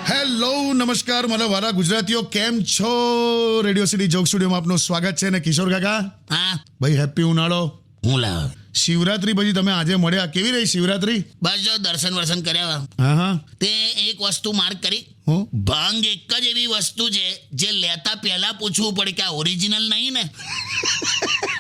Hello નમસ્કાર મારા વાલા ગુજરાતીઓ, કેમ છો? રેડિયો સિટી જોક સ્ટુડિયોમાં આપનું સ્વાગત છે. ને કિશોર કાકા, હા ભાઈ હેપી ઉનાળો. હું લાવ શિવરાત્રી પછી તમે આજે મળ્યા, કેવી રહી શિવરાત્રી? બસ જો દર્શન વર્શન કર્યા. હા હા, તે એક વસ્તુ માર્ક કરી, હું ભાંગ એક જ એવી વસ્તુ છે જે લેતા પહેલા પૂછવું પડે કે આ ઓરિજિનલ નહીં ને.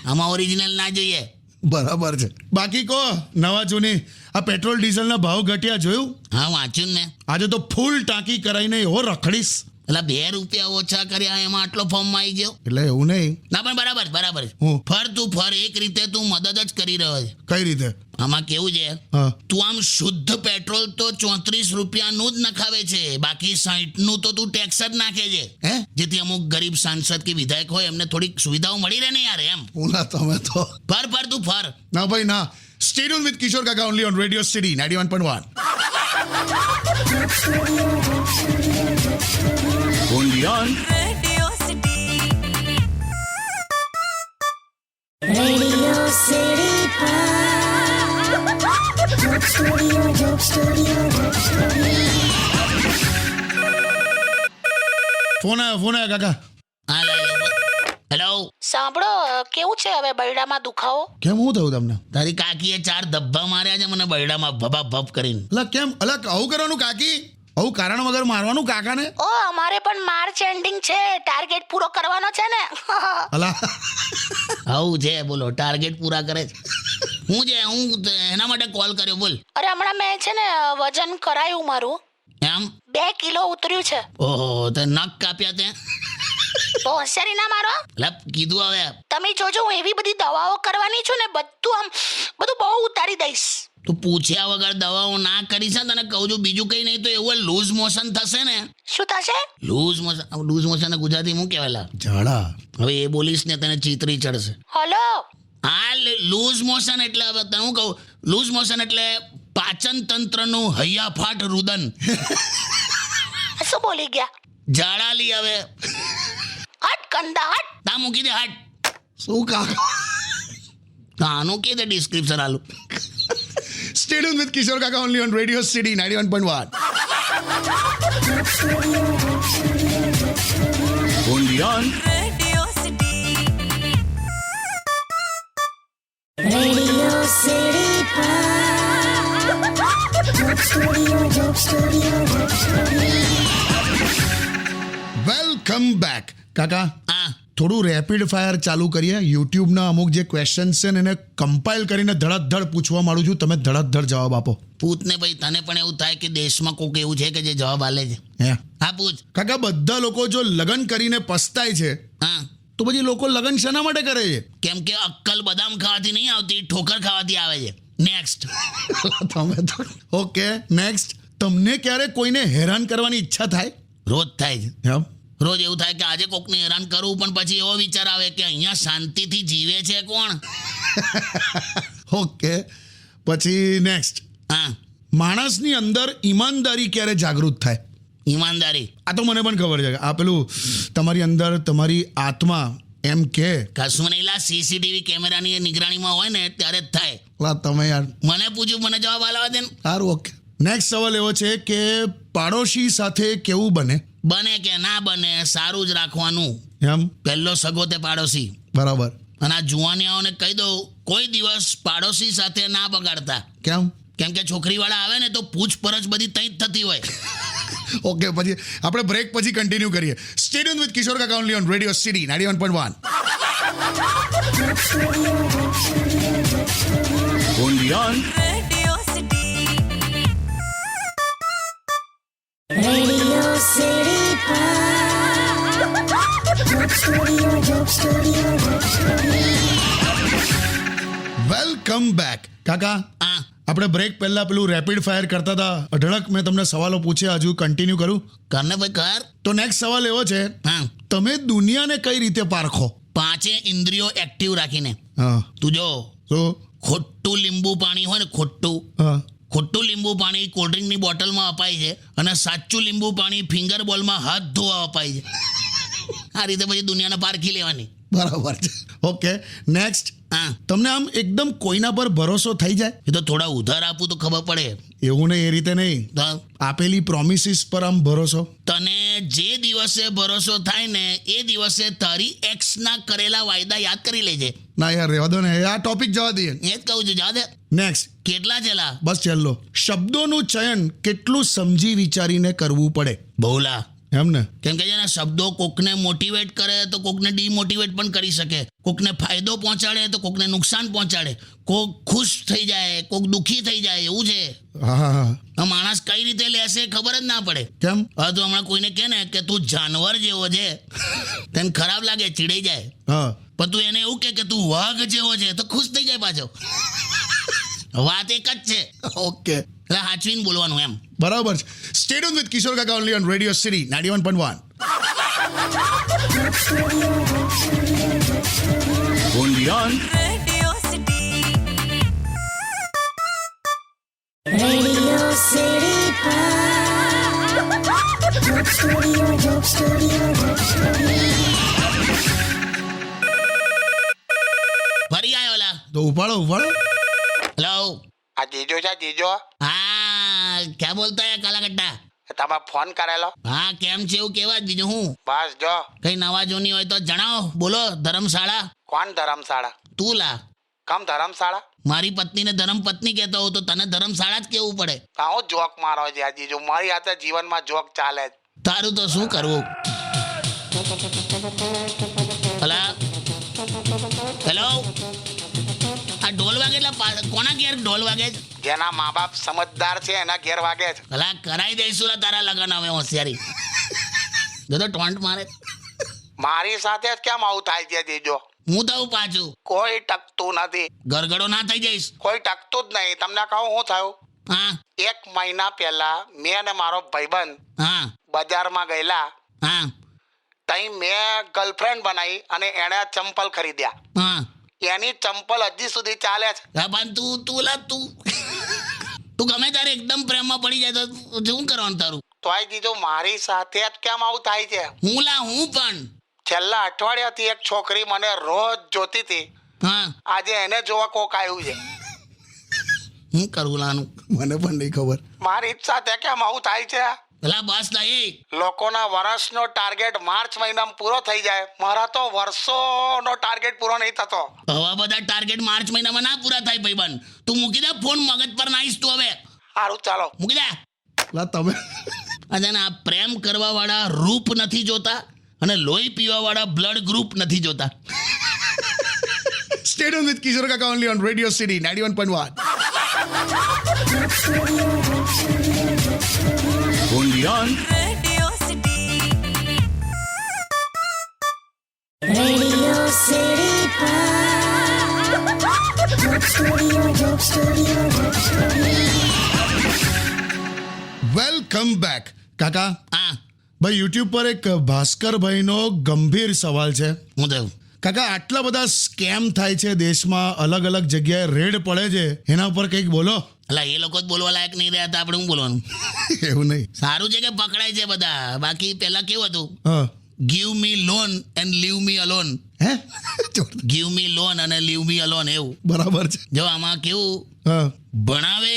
આમાં ઓરિજિનલ ના જોઈએ. બરાબર છે. બાકી કહો, નવા જૂની આ પેટ્રોલ ડીઝલના ભાવ ઘટ્યા જોયું? હા વાંચ્યું ને. આજે તો ફૂલ ટાંકી કરાઈને એવો રખડીશ. એટલે 2 રૂપિયા ઓછા કર્યા એમાં આટલો ફોર્મમાં આવી ગયો. એટલે એવું નહીં. ના પણ બરાબર હું? ફર તું ફર, એક રીતે તું મદદ જ કરી રહ્યો છે. કઈ રીતે? આમાં કેવું છે, હા, તું આમ શુદ્ધ પેટ્રોલ તો 34 રૂપિયાનું જ નખાવે છે, બાકી 60નું તો તું ટેક્સ જ નાખે છે. હે? જેથી અમુક ગરીબ સાંસદ કે વિધાયક હોય એમને થોડીક સુવિધાઓ મળી રહે ને યાર એમ. ઓલા તમે તો ફર તું ફર. ના ભાઈ ના. Stay tuned with Kishore Kaka only on Radio City 91.1. Only on Radio City. Phone આવ્યો કાકા. હા હેલો. સાંભળો, કેવું છે હવે બૈડામાં દુખાવો? કેમ, હું થયું તમને? તારી કાકીએ 4 ધબ્બા માર્યા છે મને બરડામાં ભભા ભપ કરીને. અલા કેમ? અલા આવું કરવાનું કાકી? આવું કારણ વગર મારવાનું કાકાને? ઓ અમારે પણ માર્ચ એન્ડિંગ છે, ટાર્ગેટ પૂરો કરવાનો છે ને. અલા આવું છે, બોલો ટાર્ગેટ પૂરા કરે છે. હું એના માટે કોલ કર્યો, બોલ. અરે હમણાં મેં છે ને વજન કરાયું મારું, એમ? 2 કિલો ઉતર્યું છે. ઓહો, તે નખ કાપ્યા તે? તો હોશિયારી ના મારો. એટલે કીધું હવે. તમે જોજો, હું એવી બધી દવાઓ કરવાની છું ને, બધું બહુ ઉતારી દઈશ. તું પૂછ્યા વગર દવાઓ ના કરીશ ને, તને કહું છું. બીજું કંઈ નહીં તો એવું લૂઝ મોશન થશે ને. શું થશે? લૂઝ મોશન ગુજરાતી હું કહેવાય? ઝાડા. હવે એ બોલીશ ને તને ચીતરી ચડશે. હલો. હા, લૂઝ મોશન એટલે હવે તને હું કહું, લૂઝ મોશન એટલે પાચન તંત્રનું હૈયાફાટ રુદન. શું બોલી ગયા? ઝાડા લી હવે. હટ કંદા હટ. તા મૂકી દે હાટ. શું કાકા? આનું કે દે ડિસ્ક્રિપ્શન આલું. Stay tuned with Kishore Kaka only on Radio City 91.1. Only on Radio City. Welcome back. કાકા, હા થોડું રેપિડ ફાયર ચાલુ કરીએ. યુટ્યુબના અમુક જે ક્વેશ્ચન્સ છે ને એને કમ્પાઇલ કરીને ધડધડ પૂછવા માંડું છું. તમે ધડધડ જવાબ આપો. પૂછને ભાઈ, તને પણ એવું થાય કે દેશમાં કોઈક એવું છે કે જે જવાબ આલે છે? હે હા પૂછ. કાકા, બધા લોકો જો લગ્ન કરીને પસ્તાય છે હા, તો પછી લોકો લગ્ન શેના માટે કરે છે? કેમ કે અક્કલ બદામ ખાવાથી નહીં આવતી, ઠોકર ખાવાથી આવે છે. નેક્સ્ટ. તમે તો ઓકે. નેક્સ્ટ, તમને ક્યારે કોઈને હેરાન કરવાની ઈચ્છા થાય? રોજ થાય છે. એમ? રોજ એવું થાય કે આજે કોકને હેરાન કરવું, પણ પછી એવો વિચાર આવે કે અહીંયા શાંતિથી જીવે છે કોણ? ઓકે. પછી નેક્સ્ટ, હા, માણસની અંદર ઈમાનદારી ક્યારે જાગૃત થાય? ઈમાનદારી. આ તો મને પણ ખબર છે. આ પેલું તમારી અંદર તમારી આત્મા એમ કે કશું નહીં લા, સીસીટીવી કેમેરાની નિગરાણીમાં હોય ને ત્યારે જ થાય. લા તમે યાર. મને પૂછ્યું, મને જવાબ આલવા દે ને. સારું, ઓકે. નેક્સ્ટ સવાલ એવો છે કે પાડોશી સાથે કેવું બને? બને કે ના બને, સારું જ રાખવાનું. એમ? પહેલો સગો તે પાડોશી. બરાબર. અને આ જુવાનિયાઓને કહી દઉં, કોઈ દિવસ પાડોશી સાથે ના બગાડતા. કેમ? કેમ કે છોકરીવાળા આવે ને તો પૂછપરછ બધી તઈ જ થતી હોય. ઓકે, પછી આપણે બ્રેક પછી કન્ટિન્યુ કરીએ. સ્ટે ટ્યુન વિથ કિશોર કાકા only on radio city 91.1. Only on Radio City. Welcome back. કાકા, હા આપણે બ્રેક પહેલા પેલું રેપિડ ફાયર કરતા હતા, અઢળક મેં તમને સવાલો પૂછ્યા. હજુ કન્ટિન્યુ કરું? કરને ભાઈ કર. તો નેક્સ્ટ સવાલ એવો છે, હા, તમે દુનિયાને કઈ રીતે પારખો? 5 ઇન્દ્રિયો એક્ટિવ રાખીને. હા. તું જો, તો ખોટું લીંબુ પાણી હોય ને, હા. ખોટું લીંબુ પાણી કોલ્ડ્રિંકની બોટલમાં અપાય છે, અને સાચું લીંબુ પાણી ફિંગર બોલમાં હાથ ધોવા અપાય છે. આ રીતે પછી દુનિયાને પારખી લેવાની. બરાબર છે. ઓકે. નેક્સ્ટ, હા તમને આમ એકદમ કોઈના પર ભરોસો થઈ જાય? એ તો થોડા ઉધાર આપું તો ખબર પડે. એવું નહીં, એ રીતે નહીં, તો આપેલી પ્રોમિસીસ પર આમ ભરોસો. તને જે દિવસે ભરોસો થાય ને એ દિવસે તારી એક્સના કરેલા વાયદા યાદ કરી લેજે. ના યાર, રહેવા દો ને, આ ટોપિક જવા દઈએ. એ જ કહું છું, જવા દે. નેક્સ્ટ. કેટલા છેલા? બસ છેલ્લો. શબ્દોનું ચયન કેટલું સમજી વિચારીને કરવું પડે? બહુલા. એમ ને? કેમ કે છે ને શબ્દો કોકને મોટિવેટ કરે તો કોકને ડીમોટિવેટ પણ કરી શકે. કોકને ફાયદો પહોંચાડે તો કોકને નુકસાન પહોંચાડે. કોક ખુશ થઈ જાય, કોક દુઃખી થઈ જાય, એવું છે. હા હા હા. આ માણસ કઈ રીતે લેશે ખબર જ ના પડે. કેમ? હવે તું હમણાં કોઈને કહે ને કે તું જાનવર જેવો છે, તને ખરાબ લાગે, ચીડાઈ જાય. હા. પણ તું એને એવું કે તું વાઘ જેવો છે તો ખુશ થઈ જાય પાછો. વાત એક જ છે. ઓકે, એટલે હાચવીને બોલવાનું એમ. બરાબર છે. સ્ટે ટ્યુન વિથ કિશોર કાકા only on radio city 91.1. Only on Radio City. Radio City Joke Studio. ફરી આવ્યો લા. તો ઉપાડો. હેલો. આ જીજો છે જીજો, હા, ક્યાં બોલતા હે કાલા કટ્ટા? તમે ફોન કરેલો? હા, કેમ છે એવું કેવા જ બીજું હું. બસ જો. કઈ નવા જૂની હોય તો જણાવો. બોલો. ધર્મશાળા? કોણ ધર્મશાળા? તું લા. કમ ધર્મશાળા? મારી પત્નીને ધર્મપત્ની કહેતો હોઉં તો તને ધર્મશાળા જ કેવું પડે. આવો જોક મારો છે આ જીજો, મારી હાથે જીવનમાં જોક ચાલે જ. તારું તો શું કરવું. હલા. હેલો. આ ઢોલ વાગે એટલે કોના ઘેર ઢોલ વાગે છે? જેના મા બાપ સમજદાર છે એના ઘેર વાગે છે. હલા કરાઈ દઈશું લા તારા લગન હવે હોશિયારી. જો તો ટોન્ટ મારે. મારી સાથે જ કેમ આવું થાય છે જીજો? હું થયું પાછું. કોઈ ટકતું નથી, ગરગડો ના થઈ જઈશ. કોઈ ટકતું જ નહીં. તમને કહું હું થયું? હા 1 મહિના પહેલા મેં અને મારો ભાઈબંધ હા બજારમાં ગયેલા. હા તઈ મેં ગર્લફ્રેન્ડ બનાવી અને એણે ચંપલ ખરીદ્યા. હા. એની ચંપલ હજી સુધી ચાલે છે. હા, પણ તું ગમે ત્યારે એકદમ પ્રેમમાં પડી જાય તો શું કરવાનું તારું? તોય જીજો મારી સાથે જ કેમ આવું થાય છે? હું પણ છેલ્લા અઠવાડિયાથી એક છોકરી મને રોજ જોતી હતી. હા. આજે એને જોવા કોક આવ્યું છે. હું કરવું લાનું? મને પણ નહીં ખબર. મારી સાથે કેમ આવું થાય છે? પેલા બસ ના એ લોકોના વર્ષનો ટાર્ગેટ માર્ચ મહિનામાં પૂરો થઈ જાય, મારા તો વર્ષોનો ટાર્ગેટ પૂરો નહીં થતો. હવા બધા ટાર્ગેટ માર્ચ મહિનામાં ના પૂરા થાય ભાઈબંધ. તું મૂકી દે ફોન, મગજ પર નાઈશ તું હવે. સારું ચાલો. મૂકી દે. લા તમે અને આ પ્રેમ કરવા વાળા રૂપ નથી જોતા અને લોહી પીવા વાળા બ્લડ ગ્રુપ નથી જોતા. સ્ટે ટ્યુન વિથ કિશોર કાકા only on radio city 91.1. only on Radio City. Radio City Joke Studio. Welcome back. કાકા, હા ભાઈ યુટ્યુબ પર એક ભાસ્કરભાઈનો ગંભીર સવાલ છે. હું થયું. કાકા, આટલા બધા સ્કેમ થાય છે દેશમાં, અલગ અલગ જગ્યાએ રેડ પડે છે, એના ઉપર કંઈક બોલો. એટલે એ લોકો જ બોલવા લાયક નહીં રહ્યા, આપણે હું બોલવાનું? એવું નહીં. સારું છે કે પકડાય છે બધા. બાકી પહેલા કેવું હતું? હા. Give me loan and leave me alone. હે? ગીવ મી લોન અને લીવ મી અલોન એવું. બરાબર છે. જો આમાં કેવું, હા. ભણાવે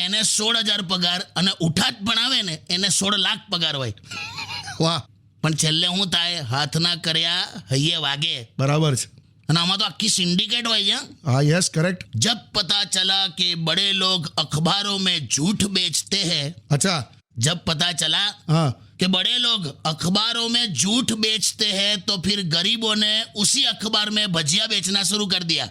એને 16,000 પગાર અને ઉઠાત ભણાવે ને એને 16 લાખ પગાર હોય. વાહ. પણ છેલ્લે શું થાય? હાથના કર્યા હૈયે વાગે. બરાબર છે. અને આમાં તો આખી સિન્ડિકેટ હોય છે. હા, યસ, કરેક્ટ. जब पता चला कि बड़े लोग अखबारों में झूठ बेचते हैं, અચ્છા. जब पता चला હા. कि बड़े लोग अखबारों में झूठ बेचते हैं तो फिर गरीबों ने उसी अखबार में भजिया बेचना शुरू कर दिया.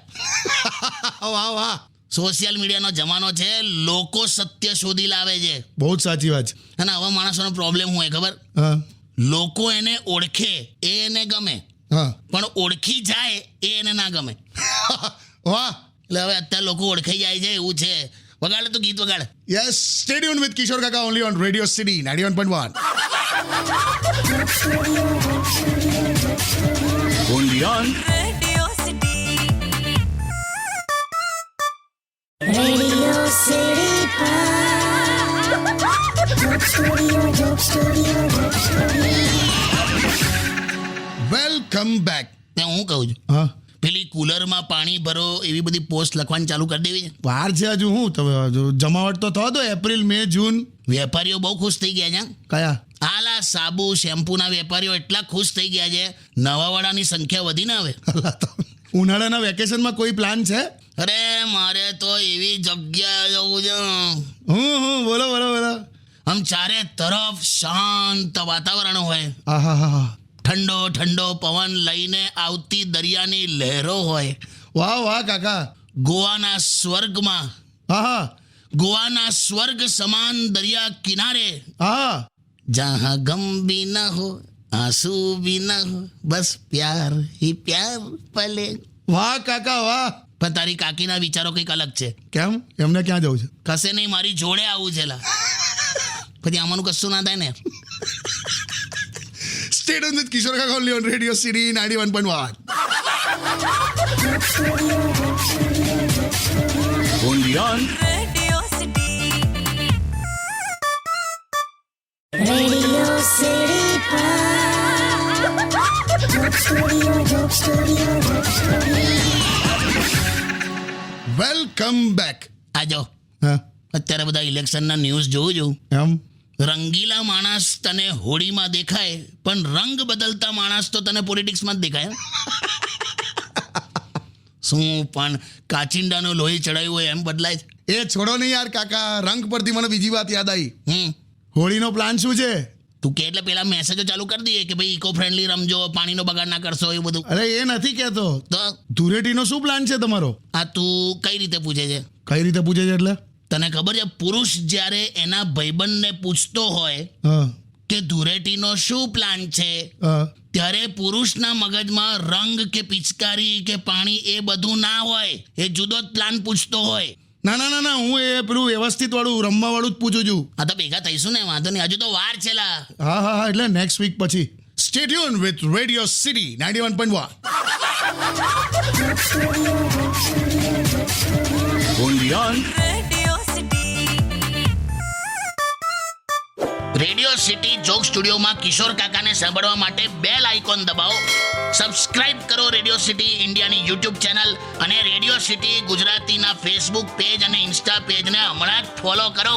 વાહ વાહ. સોશિયલ મીડિયાનો જમાનો છે, લોકો સત્ય શોધી લાવે છે. બહુ જ સાચી વાત છે. અને આવા માણસોનો પ્રોબ્લેમ હોય ખબર? હા. લોકો એને ઓળખે એ એને ગમે, હા. પણ ઓળખી જાય એ એને ના ગમે. વાહ. એટલે હવે અત્યારે લોકો ઓળખાઈ જાય છે એવું છે. વગાડે તો ગીત વગાડે. યસ, સ્ટે ટ્યુન વિથ કિશોર કાકા only on radio city 91.1. only on Radio City. Radio City Joke Studio. Welcome back. તે હું કહું છું, હા. પેલી કુલરમાં પાણી ભરો એવી બધી પોસ્ટ લખવાની ચાલુ કરી દેવી છે. વાર છે હજુ હું તમે હજુ જમાવટ તો થવા દો એપ્રિલ મે જૂન. વેપારીઓ બહુ ખુશ થઈ ગયા છે. કયા? આલા સાબુ શેમ્પૂના વેપારીઓ એટલા ખુશ થઈ ગયા છે, નવાવાળાની સંખ્યા વધીને હવે. ઉનાળાના વેકેશનમાં કોઈ પ્લાન છે? અરે મારે તો એવી જગ્યાએ જવું છે. બોલો બોલો બોલો. આમ ચારે તરફ શાંત વાતાવરણ હોય, આહા, ઠંડો ઠંડો પવન લઈને આવતી દરિયાની લહેરો હોય. વાહ વાહ કાકા. ગોવાના સ્વર્ગમાં, હા ગોવાના સ્વર્ગ સમાન દરિયા કિનારે, હા. જહાં ગમ ભી ન હો આંસુ ભી ન હો, બસ પ્યાર હી પ્યાર પલે. વાહ કાકા વાહ. પણ તારી કાકીના વિચારો કંઈક અલગ છે. કેમ? એમને ક્યાં જવું છે? કશે નહીં, મારી જોડે આવું છે લા. પછી આમાંનું કશું ના થાય ને. Stay tuned with Kishore Kaka only on Radio City 91.1. only on Radio City. Radio City. Joke Studio, Joke Studio, Joke Studio. Welcome back. આજો હા અત્યારે બધા ઇલેક્શનના ન્યૂઝ જોઉં છું. એમ? રંગીલા માણસ તને હોળીમાં દેખાય, પણ રંગ બદલતા માણસ તો તને પોલિટિક્સમાં જ દેખાય. શું પણ કાચિંડાનું લોહી ચડાયું હોય એમ બદલાય છે. એ છોડો નહીં યાર કાકા, રંગ પરથી મને બીજી વાત યાદ આવી. હોળીનો પ્લાન શું છે? તું કે એટલે પેલા મેસેજો ચાલુ કરી દઈએ કે ભાઈ ઇકો ફ્રેન્ડલી રમજો, પાણીનો બગાડ ના કરશો, એવું બધું. અરે એ નથી કહેતો. તો ધૂળેટીનો શું પ્લાન છે તમારો? આ તું કઈ રીતે પૂછે છે? કઈ રીતે પૂછે છે એટલે? તને ખબર છે, પુરુષ જ્યારે એના ભાઈબંધને પૂછતો હોય હા કે ધૂળેટીનો શું પ્લાન છે, હા. ત્યારે પુરુષના મગજમાં રંગ કે પિચકારી કે પાણી એ બધું ના હોય, એ જુદો જ પ્લાન પૂછતો હોય. ના ના ના ના, હું એ પેલું વ્યવસ્થિત વાળું રમવા વાળું જ પૂછું છું. આ તો ભેગા થઈશું ને, વાંધો નહીં, હજુ તો વાર છે લા. હા હા હા, એટલે નેક્સ્ટ વીક પછી. Stay tuned with Radio City 91.1. only on Radio City. Radio city joke સ્ટુડિયોમાં કિશોર કાકાને સાંભળવા માટે બેલ આઇકોન દબાવો, સબસ્ક્રાઇબ કરો રેડિયો સિટી ઇન્ડિયાની યુટ્યુબ ચેનલ, અને રેડિયો સિટી ગુજરાતીના ફેસબુક પેજ અને ઇન્સ્ટા પેજને હમણાં જ ફોલો કરો.